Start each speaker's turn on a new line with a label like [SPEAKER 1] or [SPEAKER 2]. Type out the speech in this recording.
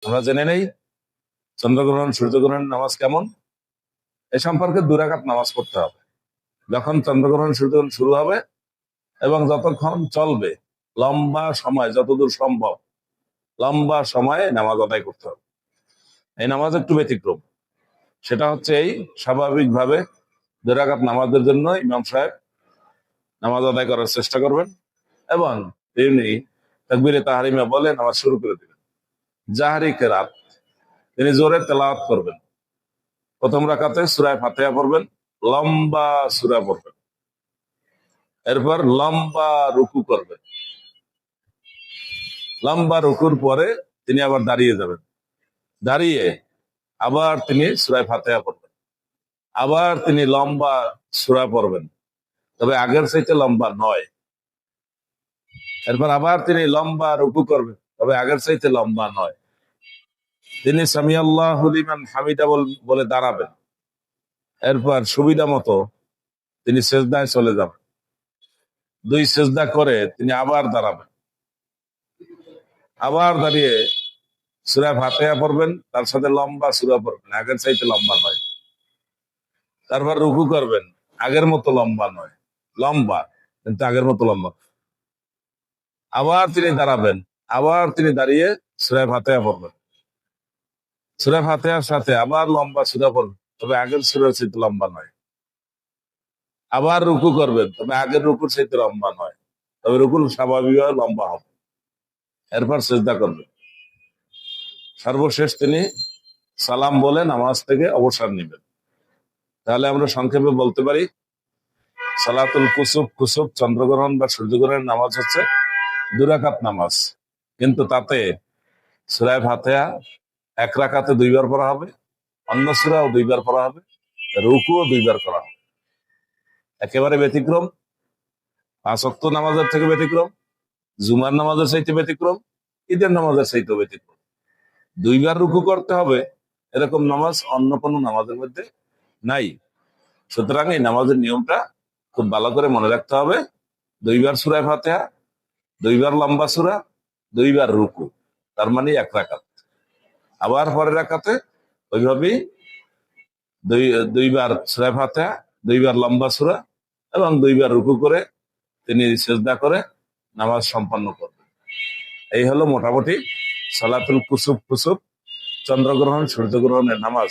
[SPEAKER 1] আমরা জেনে নেই চন্দ্রগ্রহণ সূর্যগ্রহণ নামাজ কেমন। এ সম্পর্কে 2 রাকাত নামাজ পড়তে হবে যখন চন্দ্রগ্রহণ সূর্যগ্রহণ শুরু হবে এবং যতক্ষণ চলবে, লম্বা সময়, যতদূর সম্ভব লম্বা সময়ে নামাজ আদায় করতে হবে। এই নামাজ একটু ব্যতিক্রম। সেটা হচ্ছে এই, স্বাভাবিকভাবে 2 রাকাত নামাজের জন্য ইমাম সাহেব নামাজ আদায় করার চেষ্টা করবেন এবং তিনি তাকবীরে তাহরিমা বলে নামাজ শুরু করে দিবেন। জাহরি কেরাত, তিনি জোরে তেলাওয়াত করবেন। প্রথম রাকাতে সূরা ফাতিহা পড়বেন, লম্বা সূরা পড়বেন। এরপর লম্বা রুকু করবেন। লম্বা রুকুর পরে তিনি আবার দাঁড়িয়ে যাবেন। দাঁড়িয়ে আবার তিনি সূরা ফাতিহা পড়বেন। আবার তিনি লম্বা সূরা পড়বেন, তবে আগের চাইতে লম্বা নয়। এরপর আবার তিনি লম্বা রুকু করবেন, তবে আগের চাইতে লম্বা নয়। তিনি সামিআল্লাহু লিমান হামিদা বলে দাঁড়াবেন। এরপর সুবিধা মতো তিনি সেজদায় চলে যাবেন। 2 সেজদা করে তিনি আবার দাঁড়াবেন। আবার দাঁড়িয়ে সূরা ফাতিহা পড়বেন, তার সাথে লম্বা সূরা পড়বেন, আগের চাইতে লম্বা নয়। তারপর রুকু করবেন, আগের মতো লম্বা নয়, লম্বা কিন্তু আগের মতো লম্বা। আবার তিনি দাঁড়াবেন, আবার তিনি দাঁড়িয়ে সূরা ফাতিহা পড়বেন। সূরা ফাতিহার সাথে আবার লম্বা সূরা পড়বেন, তবে আগের সূরার চাইতে লম্বা নয়। আবার রুকু করবেন, তবে আগের রুকুর চাইতে লম্বা নয়, তবে রুকুর স্বাভাবিকভাবে লম্বা হবে। এরপর সিজদা করবেন। সর্বশেষ তিনি সালাম বলে নামাজ থেকে অবসর নেবেন। তাহলে আমরা সংক্ষেপে বলতে পারি, সালাতুল কুসুফ চন্দ্রগ্রহণ বা সূর্যগ্রহণের নামাজ হচ্ছে 2 রাকাত নামাজ, কিন্তু তাতে সূরা ফাতিহা 1 রাকাতে 2 বার পড়া হবে, অন্য সূরাও 2 বার পড়া হবে, রুকুও 2 বার করা হবে। একেবারে ব্যতিক্রম। 5 ওয়াক্ত নামাজের থেকে ব্যতিক্রম, জুমার নামাজের চাইতে ব্যতিক্রম, ঈদের নামাজের চাইতে ব্যতিক্রম। 2 বার রুকু করতে হবে, এরকম নামাজ অন্য কোনো নামাজের মধ্যে নাই। সুতরাং এই নামাজের নিয়মটা খুব ভালো করে মনে রাখতে হবে। 2 বার সূরা ফাতিহা, 2 বার লম্বা সূরা, 2 বার রুকু, তার মানে 1 রাকাত। আবার পরের রাকাতে ওইভাবেই 2 বার সূরা ফাতিহা, 2 বার লম্বা সূরা এবং 2 বার রুকু করে তিনি সিজদা করে নামাজ সম্পন্ন করবেন। এই হলো মোটামুটি সালাতুল কুসুফ চন্দ্রগ্রহণ সূর্যগ্রহণের নামাজ।